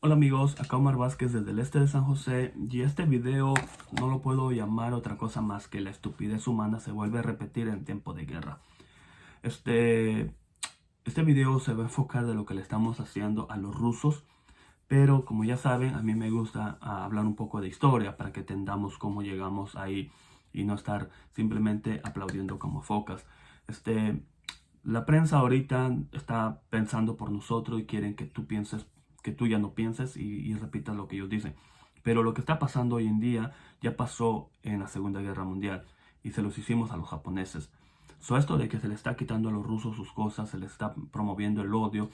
Hola amigos, acá Omar Vázquez desde el este de San José y este video no lo puedo llamar otra cosa más que la estupidez humana se vuelve a repetir en tiempo de guerra. Este, este video se va a enfocar de lo que le estamos haciendo a los rusos, pero como ya saben, a mí me gusta hablar un poco de historia para que entendamos cómo llegamos ahí y no estar simplemente aplaudiendo como focas. La prensa ahorita está pensando por nosotros y quieren que tú pienses, que tú ya no pienses y repitas lo que ellos dicen. Pero lo que está pasando hoy en día ya pasó en la Segunda Guerra Mundial y se los hicimos a los japoneses. Esto de que se le está quitando a los rusos sus cosas, se les está promoviendo el odio.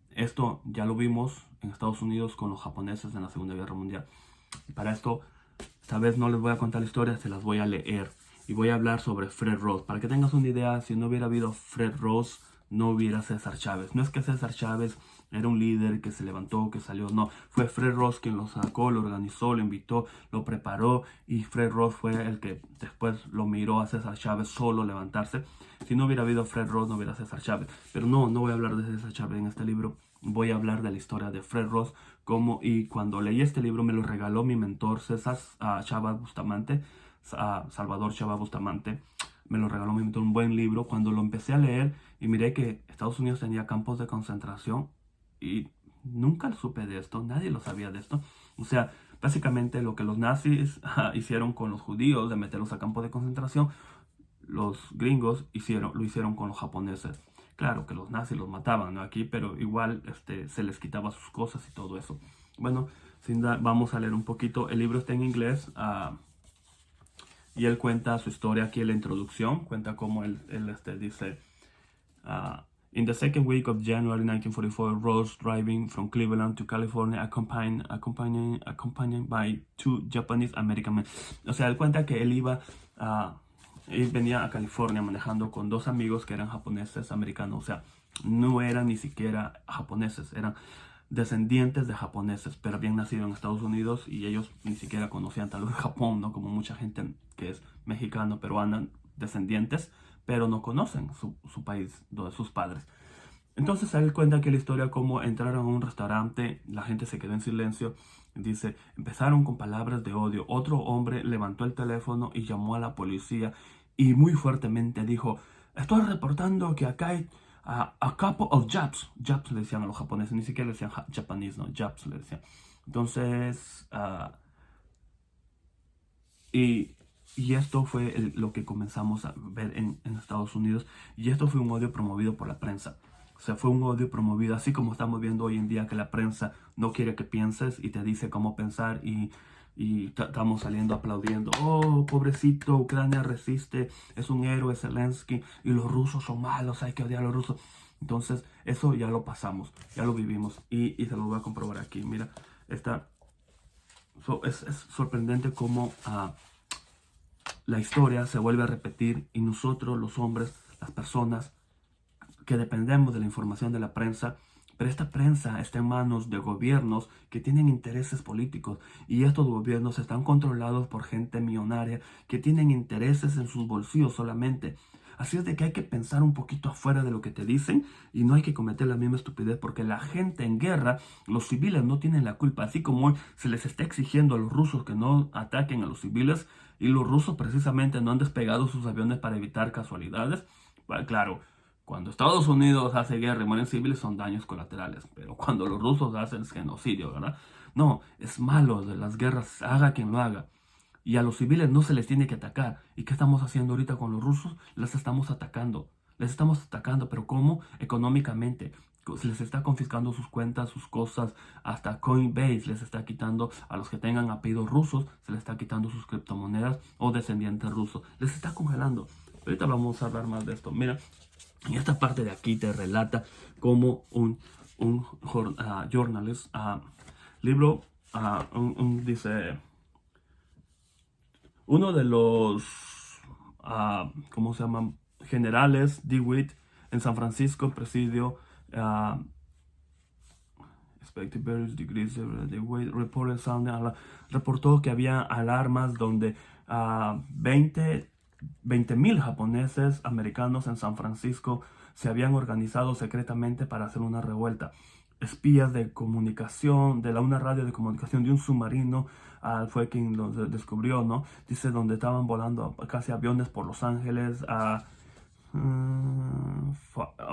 Esto ya lo vimos en Estados Unidos con los japoneses en la Segunda Guerra Mundial. Para esto, esta vez no les voy a contar la historia, se las voy a leer. Y voy a hablar sobre Fred Ross. Para que tengas una idea, si no hubiera habido Fred Ross, no hubiera César Chávez. No es que César Chávez era un líder que se levantó, que salió. No, fue Fred Ross quien lo sacó, lo organizó, lo invitó, lo preparó. Y Fred Ross fue el que después lo miró a César Chávez solo levantarse. Si no hubiera habido Fred Ross, no hubiera César Chávez. Pero no voy a hablar de César Chávez en este libro. Voy a hablar de la historia de Fred Ross. Y cuando leí este libro me lo regaló mi mentor César Chávez Bustamante. Salvador Chávez Bustamante, me lo regaló, me invitó un buen libro. Cuando lo empecé a leer y miré que Estados Unidos tenía campos de concentración y nunca supe de esto, nadie lo sabía de esto. O sea, básicamente lo que los nazis hicieron con los judíos de meterlos a campos de concentración, los gringos lo hicieron con los japoneses. Claro que los nazis los mataban, ¿no? Aquí, pero igual se les quitaba sus cosas y todo eso. Bueno, vamos a leer un poquito. El libro está en inglés. Y él cuenta su historia aquí en la introducción, cuenta cómo él dice, in the second week of January 1944, Ross driving from Cleveland to California, accompanied by two Japanese American men. O sea, él cuenta que él venía a California manejando con dos amigos que eran japoneses americanos. O sea, no eran ni siquiera japoneses, eran descendientes de japoneses, pero habían nacido en Estados Unidos y ellos ni siquiera conocían tal vez Japón, ¿no? Como mucha gente que es mexicano, peruana, descendientes, pero no conocen su país, de sus padres. Entonces él cuenta que la historia como entraron a un restaurante, la gente se quedó en silencio, dice, empezaron con palabras de odio, otro hombre levantó el teléfono y llamó a la policía y muy fuertemente dijo, estoy reportando que acá hay a couple of Japs le decían a los japoneses, ni siquiera le decían japonés, no, Japs le decían. Entonces, y esto fue lo que comenzamos a ver en Estados Unidos. Y esto fue un odio promovido por la prensa. O sea, fue un odio promovido, así como estamos viendo hoy en día que la prensa no quiere que pienses y te dice cómo pensar y estamos saliendo aplaudiendo. Oh, pobrecito, Ucrania resiste, es un héroe Zelensky y los rusos son malos, hay que odiar a los rusos. Entonces, eso ya lo pasamos, ya lo vivimos y se lo voy a comprobar aquí. Mira, es sorprendente cómo la historia se vuelve a repetir y nosotros, los hombres, las personas que dependemos de la información de la prensa, pero esta prensa está en manos de gobiernos que tienen intereses políticos y estos gobiernos están controlados por gente millonaria que tienen intereses en sus bolsillos solamente. Así es de que hay que pensar un poquito afuera de lo que te dicen y no hay que cometer la misma estupidez porque la gente en guerra, los civiles no tienen la culpa. Así como hoy se les está exigiendo a los rusos que no ataquen a los civiles y los rusos precisamente no han despegado sus aviones para evitar casualidades. Bueno, claro, cuando Estados Unidos hace guerra y mueren civiles son daños colaterales, pero cuando los rusos hacen genocidio, ¿verdad? No, es malo de las guerras, haga quien lo haga. Y a los civiles no se les tiene que atacar. ¿Y qué estamos haciendo ahorita con los rusos? Les estamos atacando. Les estamos atacando, pero ¿cómo? Económicamente. Se les está confiscando sus cuentas, sus cosas. Hasta Coinbase les está quitando a los que tengan apellidos rusos. Se les está quitando sus criptomonedas o descendientes rusos. Les está congelando. Ahorita vamos a hablar más de esto. Mira, y esta parte de aquí te relata cómo un journalist, libro, dice, uno de los, ¿cómo se llaman? Generales, DeWitt, en San Francisco, presidio, reportó que había alarmas donde 20,000 japoneses americanos en San Francisco se habían organizado secretamente para hacer una revuelta. espías de comunicación, una radio de comunicación de un submarino, fue quien lo descubrió, ¿no? Dice, donde estaban volando casi aviones por Los Ángeles,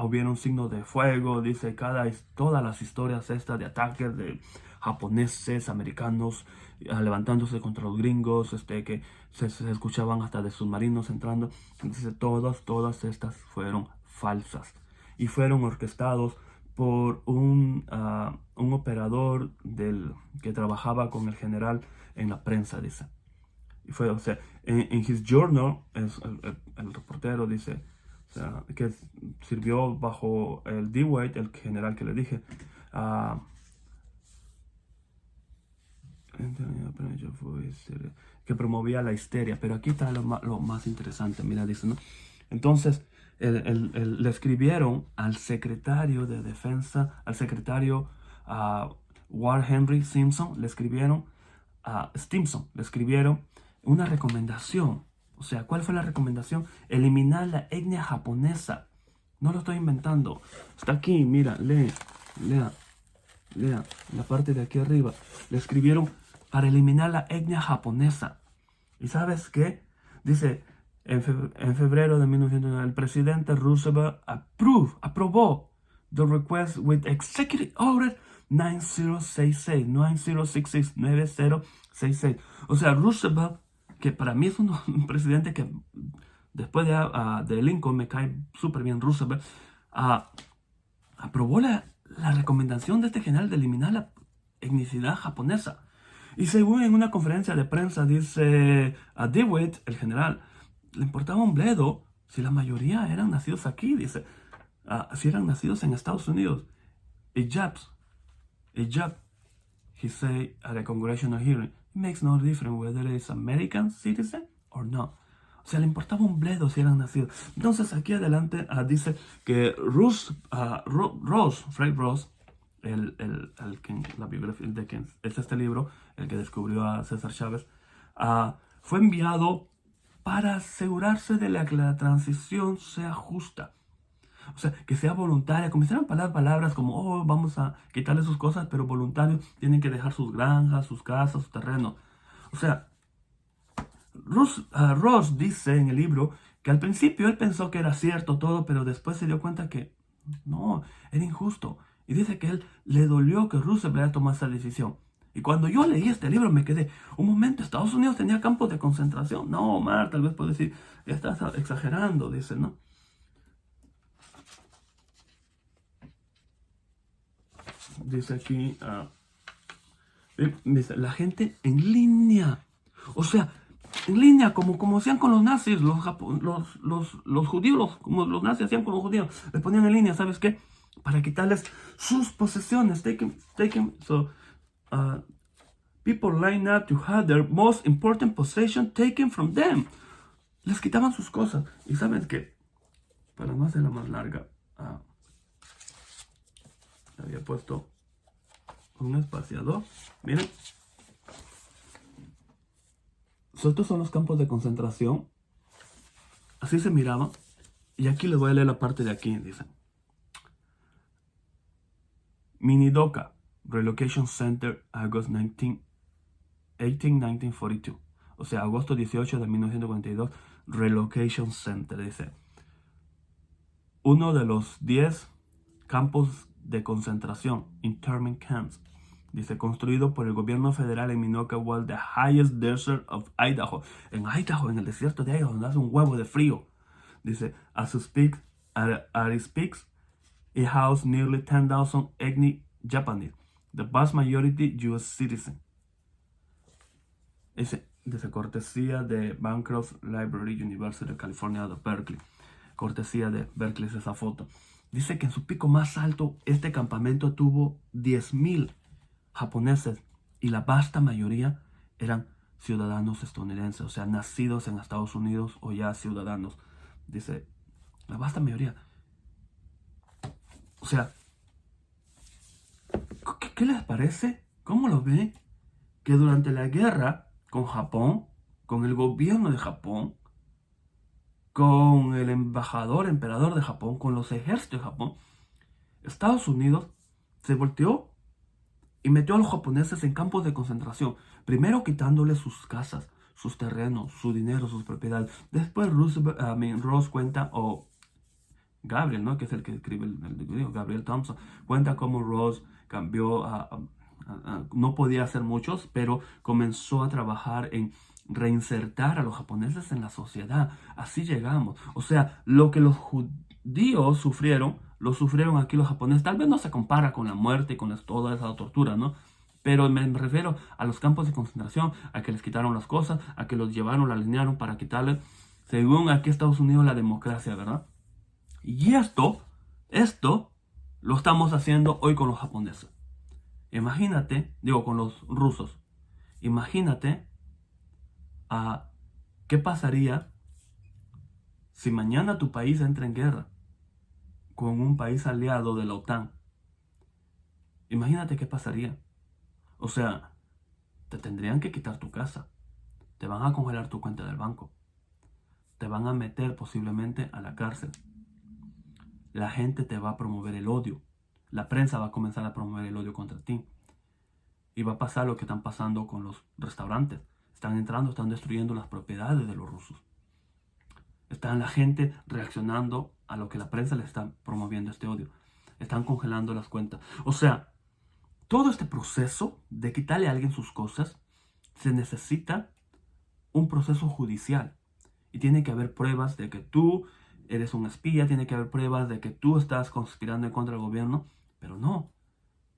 hubieron signos de fuego, dice, todas las historias estas de ataques de japoneses, americanos, levantándose contra los gringos, que se escuchaban hasta de submarinos entrando. Dice, todas estas fueron falsas y fueron orquestados por un operador que trabajaba con el general en la prensa, dice. Y fue, o sea, en his journal, el reportero dice, o sea, que sirvió bajo el DeWitt, el general que le dije, que promovía la histeria. Pero aquí está lo más interesante, mira, dice, ¿no? Entonces, le escribieron al secretario de defensa, al secretario Ward Henry Stimson, le escribieron una recomendación. O sea, ¿cuál fue la recomendación? Eliminar la etnia japonesa. No lo estoy inventando. Está aquí, mira, lea la parte de aquí arriba. Le escribieron para eliminar la etnia japonesa. ¿Y sabes qué? Dice, en febrero de 1909, el presidente Roosevelt aprobó the request with Executive Order 9066. O sea, Roosevelt, que para mí es un presidente que después de Lincoln me cae súper bien, Roosevelt, aprobó la recomendación de este general de eliminar la etnicidad japonesa. Y según en una conferencia de prensa dice a DeWitt, el general, le importaba un bledo si la mayoría eran nacidos aquí, dice, si eran nacidos en Estados Unidos. He said at a congressional hearing, it makes no difference whether it's American citizen or not. O sea, le importaba un bledo si eran nacidos. Entonces aquí adelante dice que Fred Ross, la biografía de quien es este libro, el que descubrió a César Chávez, fue enviado para asegurarse de que la transición sea justa. O sea, que sea voluntaria. Comenzaron a palabras como, oh, vamos a quitarle sus cosas, pero voluntarios tienen que dejar sus granjas, sus casas, sus terrenos. O sea, Ross dice en el libro que al principio él pensó que era cierto todo, pero después se dio cuenta que no, era injusto. Y dice que él le dolió que Roosevelt haya tomado esa decisión. Y cuando yo leí este libro me quedé, un momento, Estados Unidos tenía campos de concentración. No, Omar, tal vez puede decir, estás exagerando, dice, ¿no? Dice aquí, dice, la gente en línea. O sea, en línea, como hacían con los nazis, los judíos, como los nazis hacían con los judíos, les ponían en línea, ¿sabes qué? Para quitarles sus posesiones. So, people line up to have their most important possession taken from them. Les quitaban sus cosas. Y ¿saben qué? Para no hacerla más larga, había puesto un espaciador. Miren. Estos son los campos de concentración. Así se miraba. Y aquí les voy a leer la parte de aquí. Dice: Minidoka Relocation Center, August 1942. O sea, agosto 18 de 1942. Relocation Center. Dice: uno de los 10 campos de concentración, internment camps. Dice, construido por el gobierno federal en Minoka Wall, the highest desert of Idaho. En Idaho, en el desierto de Idaho, donde hace un huevo de frío. Dice, as it speaks, it housed nearly 10,000 ethnic Japanese, the vast majority US citizens. Dice, cortesía de Bancroft Library, University of California de Berkeley. Cortesía de Berkeley es esa foto. Dice que en su pico más alto, este campamento tuvo 10,000 japoneses y la vasta mayoría eran ciudadanos estadounidenses, o sea, nacidos en Estados Unidos o ya ciudadanos. Dice, la vasta mayoría. O sea, ¿qué les parece? ¿Cómo lo ven? Que durante la guerra con Japón, con el gobierno de Japón, con el emperador de Japón, con los ejércitos de Japón, Estados Unidos se volteó y metió a los japoneses en campos de concentración, primero quitándoles sus casas, sus terrenos, su dinero, sus propiedades. Después Ross cuenta, o Gabriel, ¿no? Que es el que escribe el video, Gabriel Thompson, cuenta cómo Ross cambió no podía hacer muchos, pero comenzó a trabajar en reinsertar a los japoneses en la sociedad. Así llegamos. O sea, lo que los judíos sufrieron, lo sufrieron aquí los japoneses. Tal vez no se compara con la muerte y con toda esa tortura, ¿no? Pero me refiero a los campos de concentración, a que les quitaron las cosas, a que los llevaron, la alinearon para quitarles, según aquí Estados Unidos, la democracia, ¿verdad? Y esto lo estamos haciendo hoy con los japoneses. Imagínate, digo con los rusos, imagínate qué pasaría si mañana tu país entra en guerra con un país aliado de la OTAN. Imagínate qué pasaría. O sea, te tendrían que quitar tu casa, te van a congelar tu cuenta del banco, te van a meter posiblemente a la cárcel. La gente te va a promover el odio. La prensa va a comenzar a promover el odio contra ti. Y va a pasar lo que están pasando con los restaurantes. Están entrando, están destruyendo las propiedades de los rusos. Están la gente reaccionando a lo que la prensa le está promoviendo, este odio. Están congelando las cuentas. O sea, todo este proceso de quitarle a alguien sus cosas, se necesita un proceso judicial. Y tiene que haber pruebas de que tú eres un espía, tiene que haber pruebas de que tú estás conspirando en contra del gobierno. Pero no,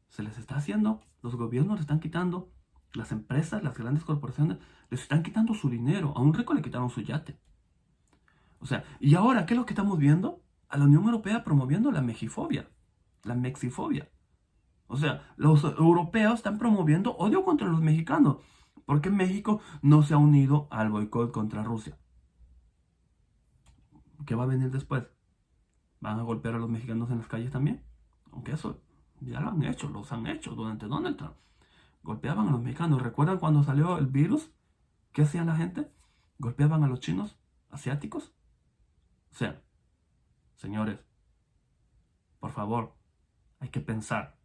se les está haciendo, los gobiernos les están quitando, las empresas, las grandes corporaciones, les están quitando su dinero. A un rico le quitaron su yate. O sea, y ahora, ¿qué es lo que estamos viendo? A la Unión Europea promoviendo la mexifobia, la mexifobia. O sea, los europeos están promoviendo odio contra los mexicanos, porque México no se ha unido al boicot contra Rusia. ¿Qué va a venir después? ¿Van a golpear a los mexicanos en las calles también? Aunque eso ya lo han hecho, los han hecho durante Donald Trump. Golpeaban a los mexicanos. ¿Recuerdan cuando salió el virus? ¿Qué hacían la gente? Golpeaban a los chinos, asiáticos. O sea, señores, por favor, hay que pensar.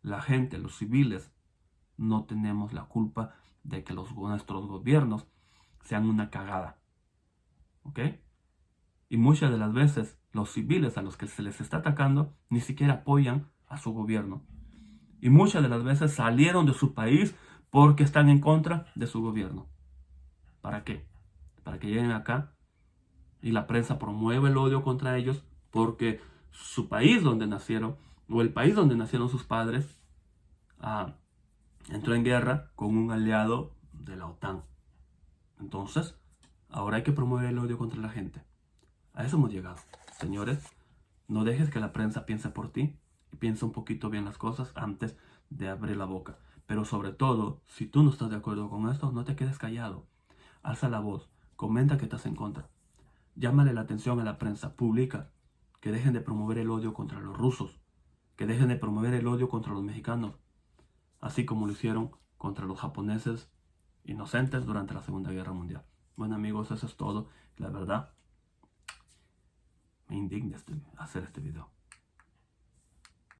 La gente, los civiles, no tenemos la culpa de que nuestros gobiernos sean una cagada. ¿Ok? Y muchas de las veces los civiles a los que se les está atacando ni siquiera apoyan a su gobierno. Y muchas de las veces salieron de su país porque están en contra de su gobierno. ¿Para qué? Para que lleguen acá y la prensa promueve el odio contra ellos porque su país donde nacieron, o el país donde nacieron sus padres, entró en guerra con un aliado de la OTAN. Entonces, ahora hay que promover el odio contra la gente. A eso hemos llegado. Señores, no dejes que la prensa piense por ti y piensa un poquito bien las cosas antes de abrir la boca. Pero sobre todo, si tú no estás de acuerdo con esto, no te quedes callado. Alza la voz, comenta que estás en contra. Llámale la atención a la prensa, publica, que dejen de promover el odio contra los rusos, que dejen de promover el odio contra los mexicanos, así como lo hicieron contra los japoneses inocentes durante la Segunda Guerra Mundial. Bueno amigos, eso es todo. La verdad, me indigna hacer este video.